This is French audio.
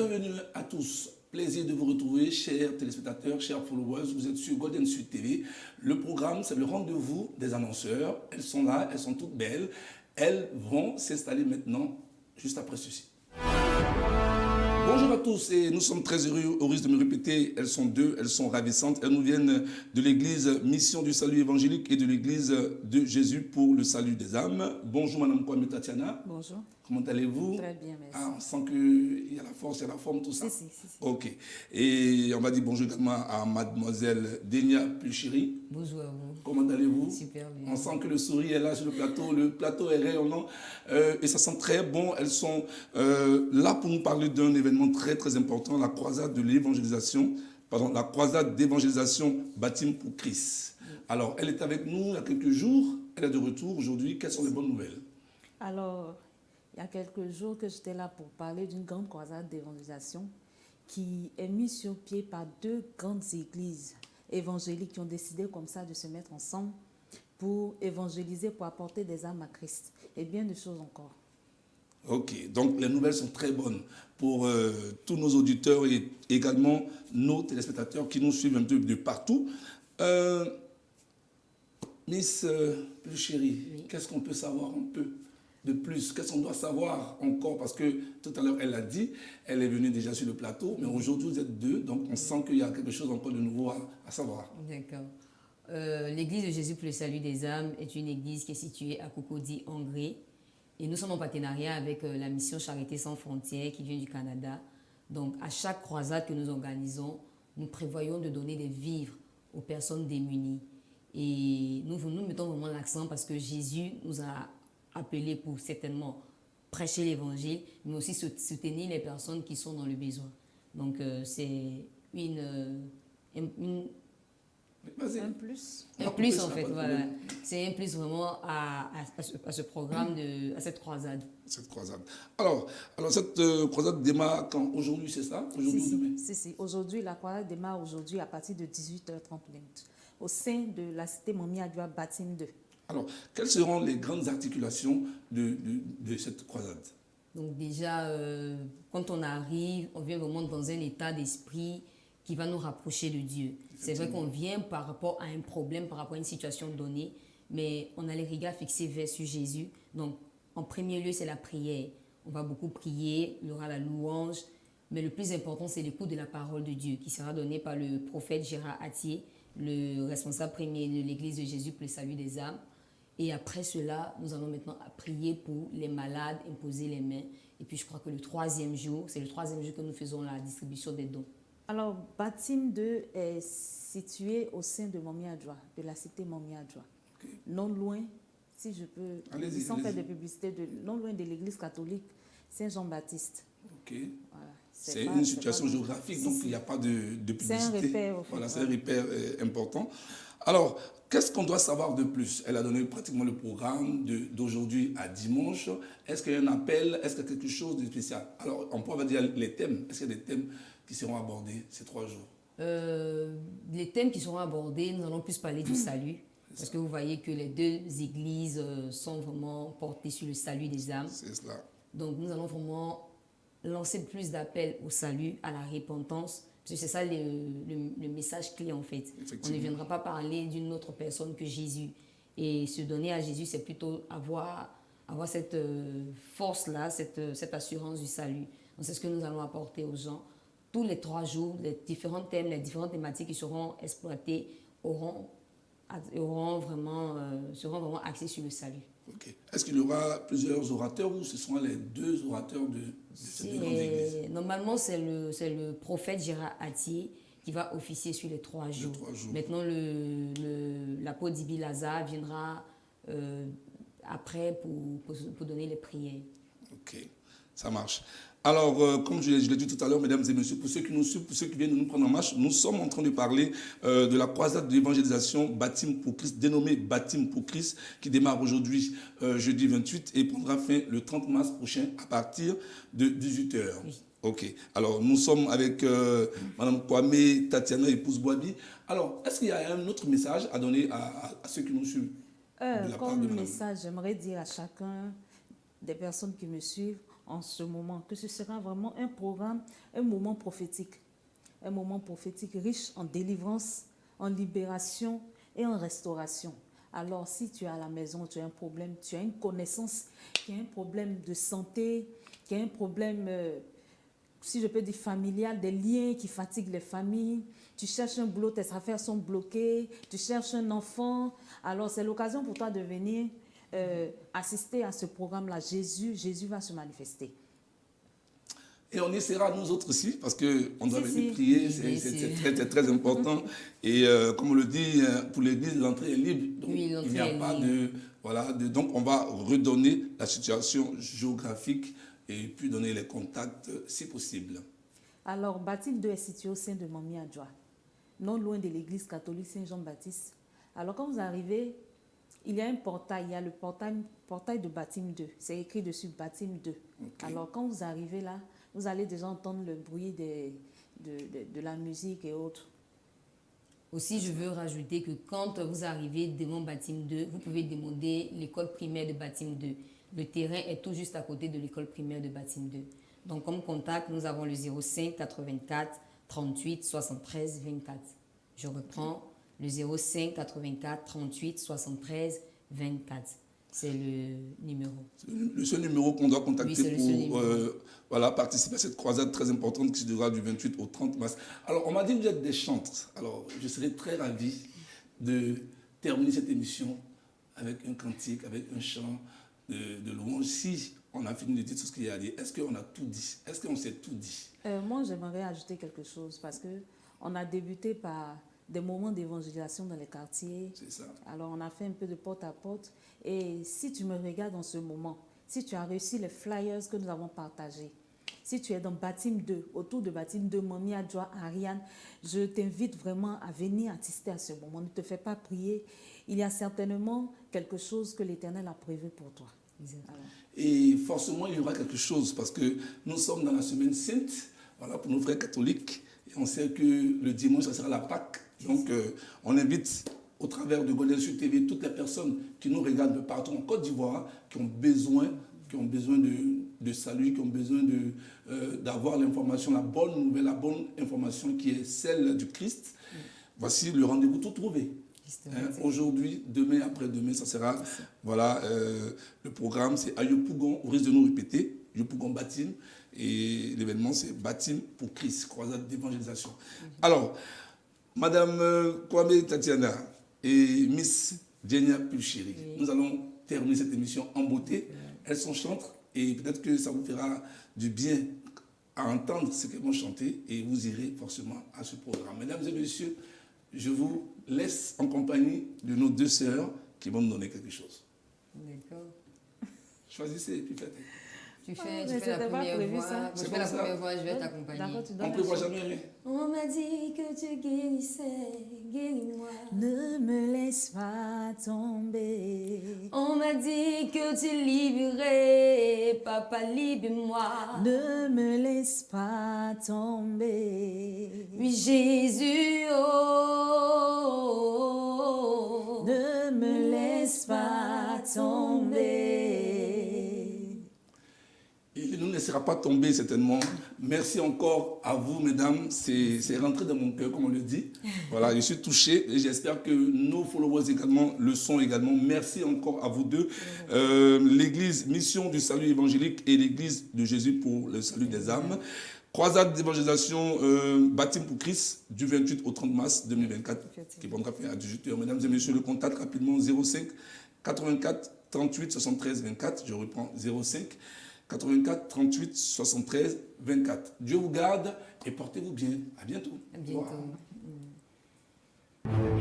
Bienvenue à tous. Plaisir de vous retrouver, chers téléspectateurs, chers followers. Vous êtes sur Golden Sud TV. Le programme, c'est le rendez-vous des annonceurs. Elles sont là, elles sont toutes belles. Elles vont s'installer maintenant, juste après ceci. Bonjour à tous et nous sommes très heureux, au risque de me répéter, elles sont deux, elles sont ravissantes. Elles nous viennent de l'église Mission du Salut Évangélique et de l'église de Jésus pour le salut des âmes. Bonjour Madame Kwame Tatiana. Bonjour. Comment allez-vous? Très bien, merci. Ah, on sent qu'il y a la force, il y a la forme, tout ça. Si. Ok. Et on va dire bonjour également à Mademoiselle Denia Puchiri. Bonjour à vous. Comment allez-vous? Super bien. On sent que le sourire est là sur le plateau est rayonnant et ça sent très bon. Elles sont là pour nous parler d'un événement très très important, la croisade de l'évangélisation, la croisade d'évangélisation Baptême pour Christ. Alors, elle est avec nous il y a quelques jours, elle est de retour aujourd'hui. Quelles sont les bonnes nouvelles? Alors, il y a quelques jours que j'étais là pour parler d'une grande croisade d'évangélisation qui est mise sur pied par deux grandes églises évangéliques qui ont décidé comme ça de se mettre ensemble pour évangéliser, pour apporter des âmes à Christ et bien de choses encore. Ok, donc les nouvelles sont très bonnes pour tous nos auditeurs et également nos téléspectateurs qui nous suivent un peu de partout. Miss plus chérie, oui. Qu'est-ce qu'on peut savoir un peu de plus? Qu'est-ce qu'on doit savoir encore? Parce que tout à l'heure, elle l'a dit, elle est venue déjà sur le plateau, mais aujourd'hui, vous êtes deux, donc on sent qu'il y a quelque chose encore de nouveau à savoir. D'accord. L'église de Jésus pour le salut des âmes est une église qui est située à Cocody, Hongrie. Et nous sommes en partenariat avec la mission Charité sans frontières qui vient du Canada. Donc, à chaque croisade que nous organisons, nous prévoyons de donner des vivres aux personnes démunies. Et nous mettons vraiment l'accent parce que Jésus nous a appelés pour certainement prêcher l'évangile, mais aussi soutenir les personnes qui sont dans le besoin. Donc, c'est un plus. Un plus, en fait, voilà. C'est un plus vraiment à ce programme, à cette croisade. Cette croisade. Alors cette croisade démarre quand? Aujourd'hui, c'est ça? Aujourd'hui ou demain? Si. Aujourd'hui, la croisade démarre aujourd'hui à partir de 18h30 au sein de la cité Momi Adjoa Baptême 2. Alors, quelles seront les grandes articulations de cette croisade? Donc déjà, quand on arrive, on vient vraiment dans un état d'esprit qui va nous rapprocher de Dieu. C'est vrai qu'on vient par rapport à un problème, par rapport à une situation donnée, mais on a les regards fixés vers sur Jésus. Donc, en premier lieu, c'est la prière. On va beaucoup prier, il y aura la louange, mais le plus important, c'est l'écoute de la parole de Dieu qui sera donnée par le prophète Gérard Attier, le responsable premier de l'église de Jésus pour le salut des âmes. Et après cela, nous allons maintenant prier pour les malades, imposer les mains. Et puis, je crois que c'est le troisième jour que nous faisons la distribution des dons. Alors, Baptême 2 est situé au sein de Momi Adjoa, de la cité Momi Adjoa. Okay. Non loin, si je peux, sans faire de publicité, non loin de l'église catholique Saint-Jean-Baptiste. Ok. Voilà. C'est une situation géographique, donc il n'y a pas de publicité. C'est un repère. Voilà, c'est un repère important. Alors, qu'est-ce qu'on doit savoir de plus? Elle a donné pratiquement le programme d'aujourd'hui à dimanche. Est-ce qu'il y a un appel? Est-ce qu'il y a quelque chose de spécial? Alors, on peut dire les thèmes. Est-ce qu'il y a des thèmes qui seront abordés ces 3 jours? Les thèmes qui seront abordés, nous allons plus parler du salut. Parce que vous voyez que les deux églises sont vraiment portées sur le salut des âmes. C'est cela. Donc, nous allons vraiment lancer plus d'appels au salut, à la repentance. Parce que c'est ça le message clé en fait. On ne viendra pas parler d'une autre personne que Jésus. Et se donner à Jésus, c'est plutôt avoir cette force-là, cette assurance du salut. Donc c'est ce que nous allons apporter aux gens. Tous les 3 jours, les différents thèmes, les différentes thématiques qui seront exploitées seront vraiment axés sur le salut. Okay. Est-ce qu'il y aura plusieurs orateurs ou ce seront les 2 orateurs de cette grande église? Normalement, c'est le prophète Gérard Attier qui va officier sur les 3 jours. Maintenant, l'apôtre Dibi Lazare viendra après pour donner les prières. Ok, ça marche. Alors, comme je l'ai dit tout à l'heure, mesdames et messieurs, pour ceux qui nous suivent, pour ceux qui viennent de nous prendre en marche, nous sommes en train de parler de la croisade d'évangélisation Baptême pour Christ, dénommée Baptême pour Christ, qui démarre aujourd'hui, jeudi 28, et prendra fin le 30 mars prochain à partir de 18h. Oui. Ok. Alors, nous sommes avec Mme Kwame Tatiana, épouse Boabi. Alors, est-ce qu'il y a un autre message à donner à ceux qui nous suivent? Comme message, j'aimerais dire à chacun des personnes qui me suivent, en ce moment, que ce sera vraiment un programme, un moment prophétique riche en délivrance, en libération et en restauration. Alors, si tu es à la maison, tu as un problème, tu as une connaissance qui a un problème de santé, qui a un problème, si je peux dire familial, des liens qui fatiguent les familles, tu cherches un boulot, tes affaires sont bloquées, tu cherches un enfant, alors c'est l'occasion pour toi de venir assister à ce programme-là. Jésus va se manifester. Et on y sera nous autres aussi, parce qu'on doit venir Si. prier, c'est très, très important. Et comme on le dit, pour l'église, l'entrée est libre. Donc, Oui, il n'y a pas de... Voilà, donc on va redonner la situation géographique et puis donner les contacts si possible. Alors, Baptême 2 est situé au sein de Mami Adjoa, non loin de l'église catholique Saint-Jean-Baptiste. Alors, quand vous arrivez, il y a un portail, il y a le portail de Baptême 2. C'est écrit dessus Baptême 2. Okay. Alors, quand vous arrivez là, vous allez déjà entendre le bruit de la musique et autres. Aussi, je veux rajouter que quand vous arrivez devant Baptême 2, vous pouvez demander l'école primaire de Baptême 2. Le terrain est tout juste à côté de l'école primaire de Baptême 2. Donc, comme contact, nous avons le 05 84 38 73 24. Je reprends le 05 84 38 73 24. C'est le numéro. C'est le seul numéro qu'on doit contacter pour voilà, participer à cette croisade très importante qui se déroulera du 28 au 30 mars. Alors, on m'a dit que vous êtes des chantres. Alors, je serais très ravi de terminer cette émission avec un cantique, avec un chant de louange. Si on a fini de dire tout ce qu'il y a à dire, est-ce qu'on a tout dit? Est-ce qu'on s'est tout dit? Moi, j'aimerais ajouter quelque chose parce qu'on a débuté par des moments d'évangélisation dans les quartiers. C'est ça. Alors, on a fait un peu de porte-à-porte. Et si tu me regardes en ce moment, si tu as réussi les flyers que nous avons partagés, si tu es dans Baptême 2, autour de Baptême 2, Mami Adjoa, Ariane, je t'invite vraiment à venir assister à ce moment. Ne te fais pas prier. Il y a certainement quelque chose que l'Éternel a prévu pour toi. Alors. Et forcément, il y aura quelque chose parce que nous sommes dans la semaine sainte, voilà, pour nos frères catholiques. Et on sait que le dimanche, ça sera la Pâque. Donc, on invite au travers de Golden Sud TV toutes les personnes qui nous regardent de partout en Côte d'Ivoire, qui ont besoin de salut, qui ont besoin d'avoir l'information, la bonne nouvelle, la bonne information qui est celle du Christ. Voici le rendez-vous tout trouvé. Aujourd'hui, demain, après-demain, ça sera, voilà, le programme, c'est à Yopougon, au risque de nous répéter, Yopougon Baptême, et l'événement, c'est Baptême pour Christ, croisade d'évangélisation. Alors, Madame Kwame Tatiana et Miss Djenia Pulchéry, nous allons terminer cette émission en beauté. Elles sont chantres et peut-être que ça vous fera du bien à entendre ce qu'elles vont chanter et vous irez forcément à ce programme. Mesdames et messieurs, je vous laisse en compagnie de nos deux sœurs qui vont nous donner quelque chose. D'accord. Choisissez et puis faites. Tu fais la première voix. Je fais la première voix, je vais t'accompagner. On ne prévoit jamais rien. On m'a dit que tu guérissais, guéris-moi. Ne me laisse pas tomber. On m'a dit que tu libérais, papa, libère-moi. Ne me laisse pas tomber. Oui, Jésus, oh. Ne me laisse pas tomber. Il ne nous laissera pas tomber certainement. Merci encore à vous, mesdames. C'est rentré dans mon cœur, comme on le dit. Voilà, je suis touché et j'espère que nos followers également le sont également. Merci encore à vous deux. L'église Mission du Salut Évangélique et l'église de Jésus pour le salut des âmes. Croisade d'évangélisation Baptême pour Christ du 28 au 30 mars 2024 qui prendra fin à 18h. Mesdames et messieurs, le contact rapidement 05 84 38 73 24. Je reprends 05 84 38 73 24. Dieu vous garde et portez-vous bien. À bientôt. À bientôt. Wow.